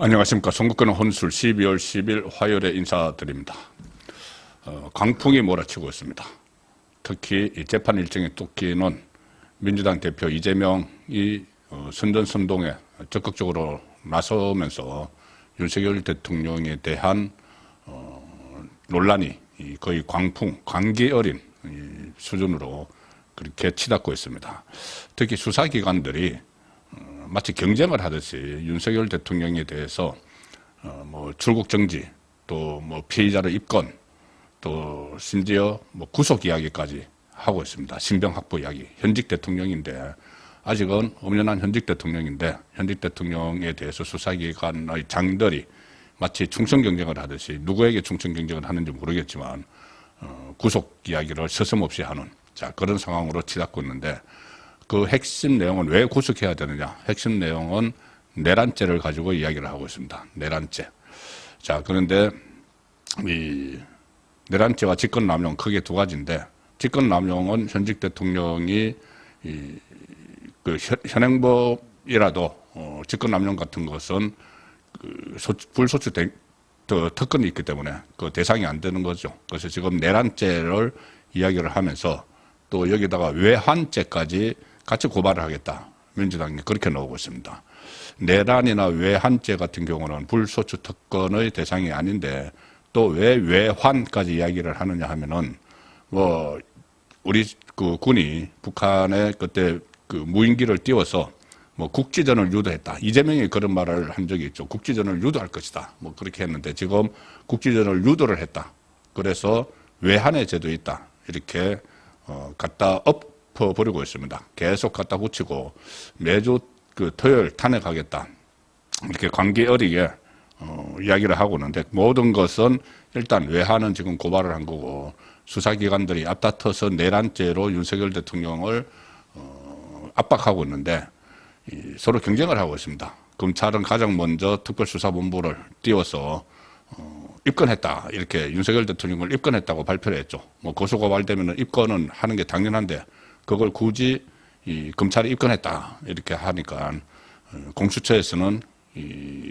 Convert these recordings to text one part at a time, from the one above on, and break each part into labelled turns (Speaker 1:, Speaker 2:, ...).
Speaker 1: 안녕하십니까. 송국근의 혼술 12월 10일 화요일에 인사드립니다. 광풍이 몰아치고 있습니다. 특히 이 재판 일정이 쫓기는 민주당 대표 이재명이 선전선동에 적극적으로 나서면서 윤석열 대통령에 대한 논란이 거의 광풍, 광기 어린 수준으로 그렇게 치닫고 있습니다. 특히 수사기관들이 마치 경쟁을 하듯이 윤석열 대통령에 대해서 뭐 출국 정지, 또 뭐 피의자를 입건, 또 심지어 뭐 구속 이야기까지 하고 있습니다. 신병 확보 이야기. 현직 대통령인데 아직은 엄연한 현직 대통령인데 현직 대통령에 대해서 수사기관의 장들이 마치 충성 경쟁을 하듯이 누구에게 충성 경쟁을 하는지 모르겠지만 구속 이야기를 서슴없이 하는 그런 상황으로 치닫고 있는데. 그 핵심 내용은 왜 구속해야 되느냐? 핵심 내용은 내란죄를 가지고 이야기를 하고 있습니다. 내란죄. 자, 그런데 이 내란죄와 직권남용 크게 두 가지인데, 직권남용은 현직 대통령이 그 현행법이라도 직권남용 같은 것은 그 불소추 특권이 있기 때문에 그 대상이 안 되는 거죠. 그래서 지금 내란죄를 이야기를 하면서 또 여기다가 외환죄까지 같이 고발을 하겠다. 민주당이 그렇게 나오고 있습니다. 내란이나 외환죄 같은 경우는 불소추 특권의 대상이 아닌데 또 왜 외환까지 이야기를 하느냐 하면은 뭐 우리 그 군이 북한에 그때 그 무인기를 띄워서 뭐 국지전을 유도했다. 이재명이 그런 말을 한 적이 있죠. 국지전을 유도할 것이다. 뭐 그렇게 했는데 지금 국지전을 유도를 했다. 그래서 외환의 죄도 있다. 이렇게 갖다 버리고 있습니다. 계속 갖다 붙이고 매주 그 토요일 탄핵하겠다. 이렇게 관계 어리게 이야기를 하고 있는데 모든 것은 일단 외환은 지금 고발을 한 거고 수사기관들이 앞다퉈서 내란죄로 윤석열 대통령을 압박하고 있는데 서로 경쟁을 하고 있습니다. 검찰은 가장 먼저 특별수사본부를 띄워서 입건했다. 이렇게 윤석열 대통령을 입건했다고 발표를 했죠. 뭐 고소고발되면 입건은 하는 게 당연한데 그걸 굳이 검찰이 입건했다 이렇게 하니까 공수처에서는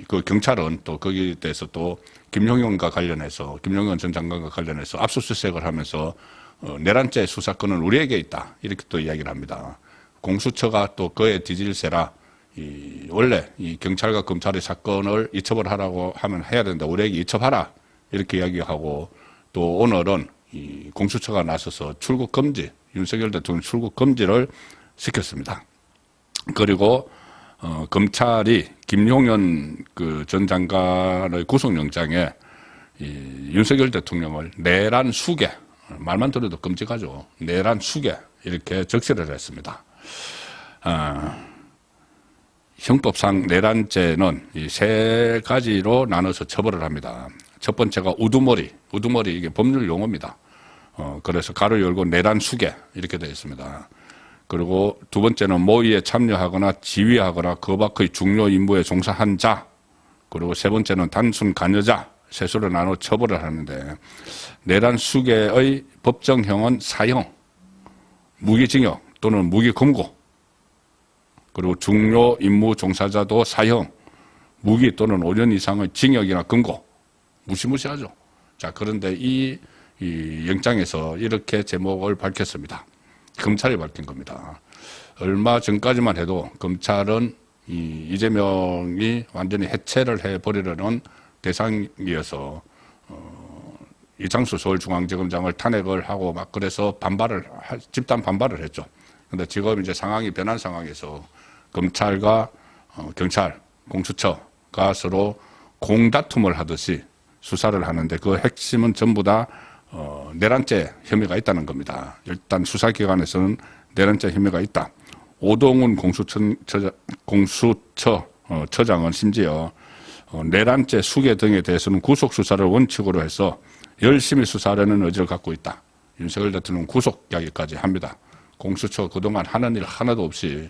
Speaker 1: 그 경찰은 또 거기에 대해서 또 김용현과 관련해서 김용현 전 장관과 관련해서 압수수색을 하면서 내란죄 수사권은 우리에게 있다 이렇게 또 이야기를 합니다. 공수처가 또 그에 뒤질세라 원래 이 경찰과 검찰의 사건을 이첩을 하라고 하면 해야 된다. 우리에게 이첩하라 이렇게 이야기하고 또 오늘은 이 공수처가 나서서 출국 금지 윤석열 대통령 출국 금지를 시켰습니다. 그리고 검찰이 김용현 그 전 장관의 구속영장에 윤석열 대통령을 내란 수괴 말만 들어도 끔찍하죠. 내란 수괴 이렇게 적시를 했습니다. 형법상 내란죄는 이 세 가지로 나눠서 처벌을 합니다. 첫 번째가 우두머리 이게 법률 용어입니다. 그래서 가로 열고 내란 수괴 이렇게 되어 있습니다. 그리고 두 번째는 모의에 참여하거나 지휘하거나 그 밖의 중요 임무에 종사한 자. 그리고 세 번째는 단순 관여자. 셋으로 나눠 처벌을 하는데 내란 수괴의 법정형은 사형, 무기징역 또는 무기금고. 그리고 중요 임무 종사자도 사형, 무기 또는 5년 이상의 징역이나 금고. 무시무시하죠. 자, 그런데 이 영장에서 이렇게 제목을 밝혔습니다. 검찰이 밝힌 겁니다. 얼마 전까지만 해도 검찰은 이재명이 완전히 해체를 해버리려는 대상이어서 이창수 서울중앙지검장을 탄핵을 하고 막 그래서 집단 반발을 했죠. 그런데 지금 이제 상황이 변한 상황에서 검찰과 경찰, 공수처가 서로 공다툼을 하듯이 수사를 하는데 그 핵심은 전부 다 내란죄 혐의가 있다는 겁니다. 일단 수사기관에서는 내란죄 혐의가 있다. 오동훈 공수처장은 심지어 내란죄 수괴 등에 대해서는 구속수사를 원칙으로 해서 열심히 수사하려는 의지를 갖고 있다. 윤석열 대통령 구속 이야기까지 합니다. 공수처 그동안 하는 일 하나도 없이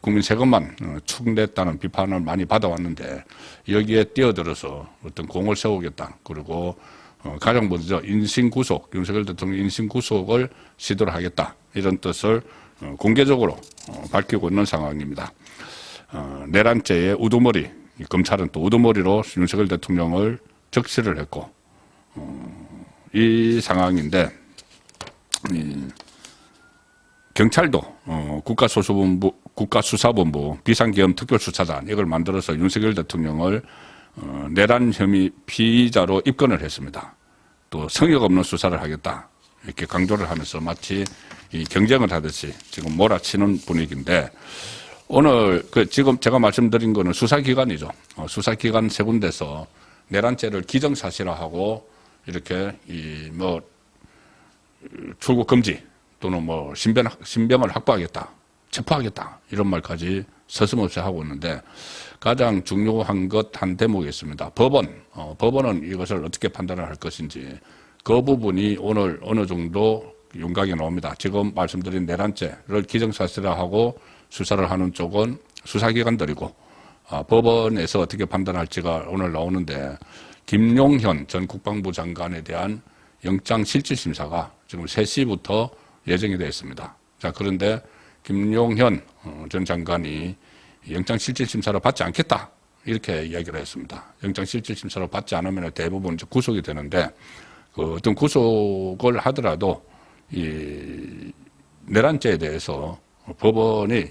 Speaker 1: 국민 세금만 축냈다는 비판을 많이 받아왔는데 여기에 뛰어들어서 어떤 공을 세우겠다. 그리고 가장 먼저 인신구속, 윤석열 대통령 인신구속을 시도를 하겠다. 이런 뜻을 공개적으로 밝히고 있는 상황입니다. 내란죄의 우두머리, 이 검찰은 또 우두머리로 윤석열 대통령을 적시를 했고, 이 상황인데, 경찰도 국가수사본부 비상계엄특별수사단 이걸 만들어서 윤석열 대통령을 내란 혐의 피의자로 입건을 했습니다. 또 성역 없는 수사를 하겠다 이렇게 강조를 하면서 마치 이 경쟁을 하듯이 지금 몰아치는 분위기인데, 오늘 지금 제가 말씀드린 거는 수사기관이죠. 수사기관 세 군데서 내란죄를 기정사실화하고 이렇게 출국 금지 또는 신병을 확보하겠다, 체포하겠다 이런 말까지 서슴없이 하고 있는데, 가장 중요한 것 한 대목이 있습니다. 법원은 이것을 어떻게 판단을 할 것인지 그 부분이 오늘 어느 정도 윤곽이 나옵니다. 지금 말씀드린 내란죄를 기정사실화하고 수사를 하는 쪽은 수사기관들이고, 법원에서 어떻게 판단할지가 오늘 나오는데, 김용현 전 국방부 장관에 대한 영장실질심사가 지금 3시부터 예정이 되어 있습니다. 자, 그런데 김용현 전 장관이 영장실질심사를 받지 않겠다 이렇게 이야기를 했습니다. 영장실질심사를 받지 않으면 대부분 이제 구속이 되는데, 어떤 구속을 하더라도 이 내란죄에 대해서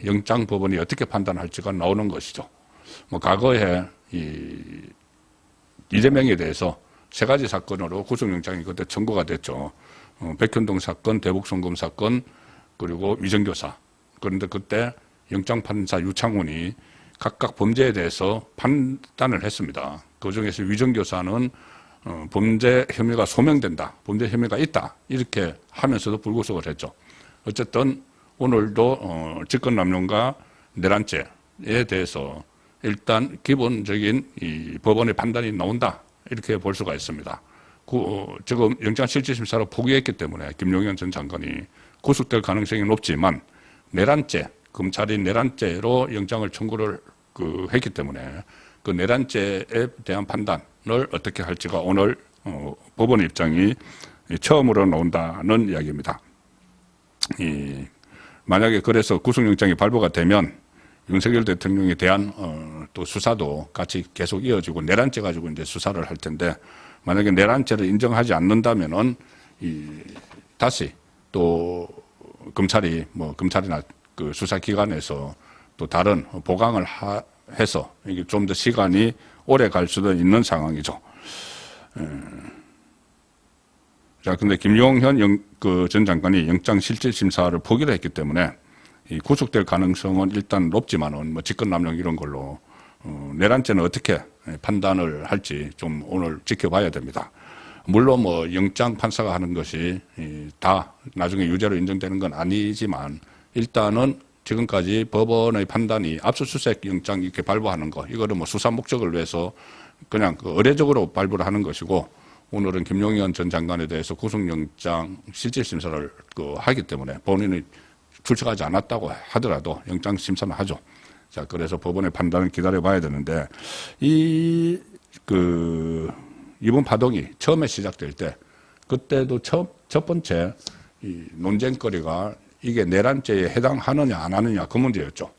Speaker 1: 영장법원이 어떻게 판단할지가 나오는 것이죠. 과거에 이재명에 대해서 3가지 사건으로 구속영장이 그때 청구가 됐죠. 백현동 사건, 대북송금 사건, 그리고 위정교사. 그런데 그때 영장판사 유창훈이 각각 범죄에 대해서 판단을 했습니다. 그중에서 위정교사는 범죄 혐의가 소명된다, 범죄 혐의가 있다 이렇게 하면서도 불구속을 했죠. 어쨌든 오늘도 직권남용과 내란죄에 대해서 일단 기본적인 이 법원의 판단이 나온다 이렇게 볼 수가 있습니다. 지금 영장실질심사로 포기했기 때문에 김용현 전 장관이 구속될 가능성이 높지만, 검찰이 내란죄로 영장을 청구를 했기 때문에 그 내란죄에 대한 판단을 어떻게 할지가 오늘 법원의 입장이 처음으로 나온다는 이야기입니다. 만약에 그래서 구속영장이 발부가 되면 윤석열 대통령에 대한 또 수사도 같이 계속 이어지고, 내란죄 가지고 이제 수사를 할 텐데, 만약에 내란죄를 인정하지 않는다면은 다시 또 검찰이나 그 수사기관에서 또 다른 보강을 해서 이게 좀 더 시간이 오래 갈 수도 있는 상황이죠. 자, 근데 김용현 전 장관이 영장실질심사를 포기를 했기 때문에 이 구속될 가능성은 일단 높지만은 직권남용 이런 걸로 내란죄는 어떻게 판단을 할지 좀 오늘 지켜봐야 됩니다. 물론 영장 판사가 하는 것이 다 나중에 유죄로 인정되는 건 아니지만, 일단은 지금까지 법원의 판단이 압수수색 영장 이렇게 발부하는 거, 이거는 수사 목적을 위해서 그냥 의례적으로 발부를 하는 것이고, 오늘은 김용현 전 장관에 대해서 구속영장 실질심사를 하기 때문에 본인이 출석하지 않았다고 하더라도 영장심사는 하죠. 자, 그래서 법원의 판단을 기다려봐야 되는데, 이번 파동이 처음에 시작될 때, 그때도 첫 번째 논쟁거리가 이게 내란죄에 해당하느냐 안 하느냐 그 문제였죠.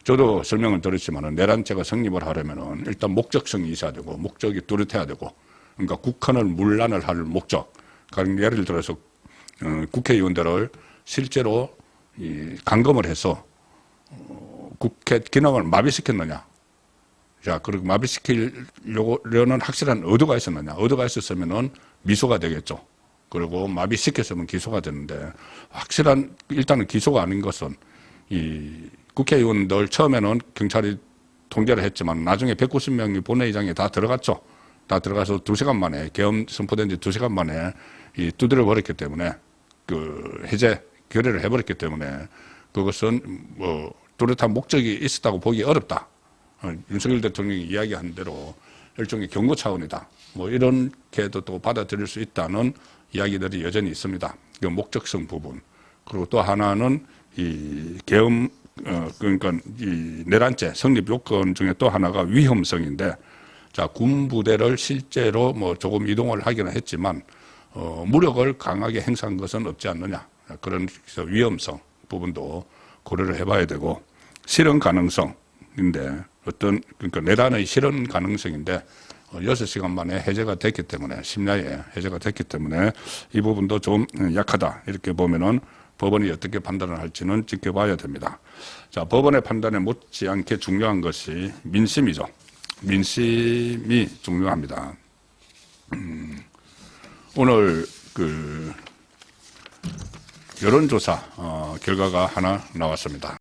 Speaker 1: 저도 설명을 드렸지만 내란죄가 성립을 하려면 일단 목적성이 있어야 되고, 목적이 뚜렷해야 되고, 그러니까 국헌을 문란을 할 목적. 그러니까 예를 들어서 국회의원들을 실제로 감금을 해서 국회 기능을 마비시켰느냐. 자, 그리고 마비시키려는 확실한 의도가 있었느냐. 의도가 있었으면은 미소가 되겠죠. 그리고 마비시켰으면 기소가 되는데, 확실한, 일단은 기소가 아닌 것은 이 국회의원들 처음에는 경찰이 통제를 했지만 나중에 190명이 본회의장에 다 들어갔죠. 다 들어가서 2시간 만에, 계엄 선포된 지 2시간 만에 두드려 버렸기 때문에, 결의를 해버렸기 때문에 그것은 뚜렷한 목적이 있었다고 보기 어렵다. 윤석열 대통령이 이야기한 대로 일종의 경고 차원이다. 이렇게도 또 받아들일 수 있다는 이야기들이 여전히 있습니다. 그 목적성 부분. 그리고 또 하나는 이 계엄, 그러니까 이 내란죄 성립 요건 중에 또 하나가 위험성인데, 자, 군 부대를 실제로 조금 이동을 하기는 했지만, 무력을 강하게 행사한 것은 없지 않느냐. 그런 위험성 부분도 고려를 해봐야 되고, 실현 가능성인데, 어떤 그러니까 내란의 실현 가능성인데 6시간 만에 해제가 됐기 때문에 심야에 해제가 됐기 때문에 이 부분도 좀 약하다 이렇게 보면은 법원이 어떻게 판단을 할지는 지켜봐야 됩니다. 자, 법원의 판단에 못지않게 중요한 것이 민심이죠. 민심이 중요합니다. 오늘 그 여론조사 결과가 하나 나왔습니다.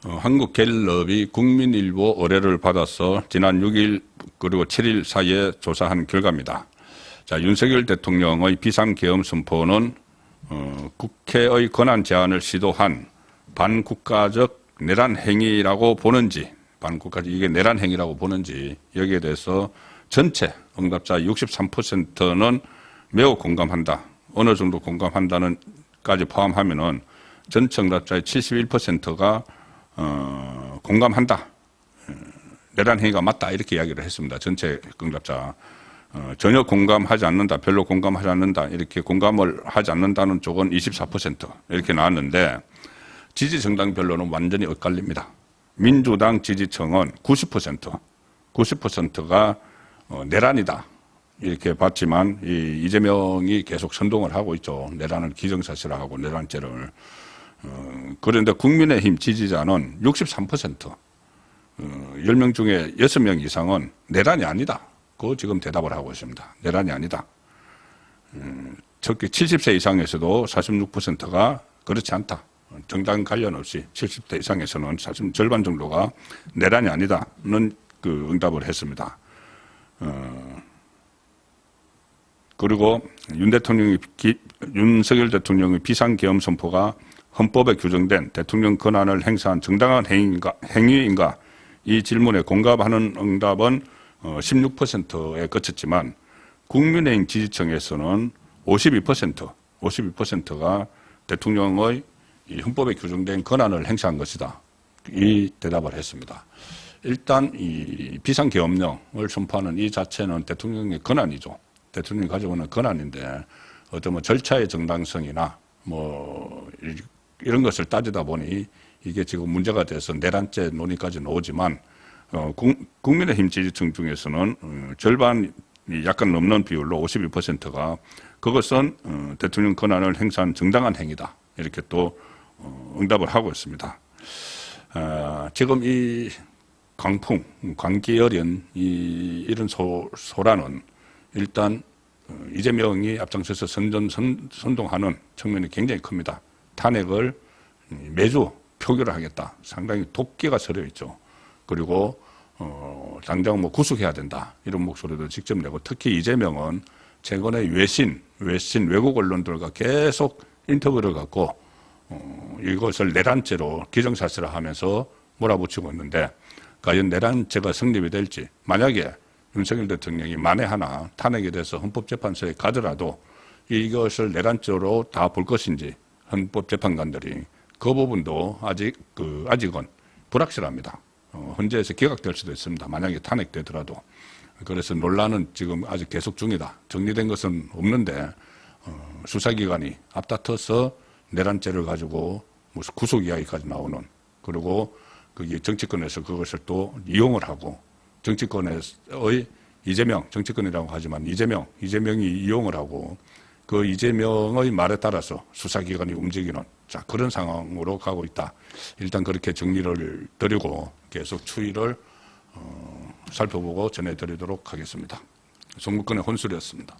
Speaker 1: 한국갤럽이 국민일보 의뢰를 받아서 지난 6일 그리고 7일 사이에 조사한 결과입니다. 자, 윤석열 대통령의 비상계엄 선포는 국회의 권한 제한을 시도한 반국가적 내란 행위라고 보는지, 반국가적 이게 내란 행위라고 보는지 여기에 대해서 전체 응답자 63%는 매우 공감한다. 어느 정도 공감한다는까지 포함하면은 전체 응답자의 71%가 공감한다. 내란 행위가 맞다. 이렇게 이야기를 했습니다. 전체 응답자. 전혀 공감하지 않는다. 별로 공감하지 않는다. 이렇게 공감을 하지 않는다는 쪽은 24% 이렇게 나왔는데 지지 정당별로는 완전히 엇갈립니다. 민주당 지지층은 90%가 내란이다. 이렇게 봤지만 이재명이 계속 선동을 하고 있죠. 내란을 기정사실화하고 내란죄를. 그런데 국민의힘 지지자는 63%, 10명 중에 6명 이상은 내란이 아니다. 그거 지금 대답을 하고 있습니다. 내란이 아니다. 특히 70세 이상에서도 46%가 그렇지 않다. 정당 관련 없이 70대 이상에서는 사실 절반 정도가 내란이 아니다는 그 응답을 했습니다. 그리고 윤석열 대통령의 비상계엄 선포가 헌법에 규정된 대통령 권한을 행사한 정당한 행위인가 이 질문에 공감하는 응답은 16%에 그쳤지만 국민의힘 지지층에서는 52%가 대통령의 이 헌법에 규정된 권한을 행사한 것이다. 이 대답을 했습니다. 일단 이 비상계엄령을 선포하는 이 자체는 대통령의 권한이죠. 대통령이 가지고 있는 권한인데 어떤 뭐 절차의 정당성이나 뭐 이런 것을 따지다 보니 이게 지금 문제가 돼서 내란죄 논의까지 나오지만 국민의힘 지지층 중에서는 절반이 약간 넘는 비율로 52%가 그것은 대통령 권한을 행사한 정당한 행위다. 이렇게 또 응답을 하고 있습니다. 지금 이 광풍, 광기열연 이런 소란은 일단 이재명이 앞장서서 선동하는 측면이 굉장히 큽니다. 탄핵을 매주 표결을 하겠다. 상당히 독기가 서려 있죠. 그리고 당장 뭐 구속해야 된다. 이런 목소리도 직접 내고 특히 이재명은 최근에 외신 외국 언론들과 계속 인터뷰를 갖고 이것을 내란죄로 기정사실화하면서 몰아붙이고 있는데 과연 내란죄가 성립이 될지 만약에 윤석열 대통령이 만에 하나 탄핵에 대해서 헌법재판소에 가더라도 이것을 내란죄로 다 볼 것인지 헌법재판관들이 그 부분도 아직은 불확실합니다. 헌재에서 기각될 수도 있습니다. 만약에 탄핵되더라도. 그래서 논란은 지금 아직 계속 중이다. 정리된 것은 없는데 수사기관이 앞다퉈서 내란죄를 가지고 무슨 구속 이야기까지 나오는 그리고 그게 정치권에서 그것을 또 이용을 하고 정치권의 이재명 정치권이라고 하지만 이재명이 이용을 하고 그 이재명의 말에 따라서 수사기관이 움직이는 자 그런 상황으로 가고 있다. 일단 그렇게 정리를 드리고 계속 추이를 살펴보고 전해드리도록 하겠습니다. 송국근의 혼술이었습니다.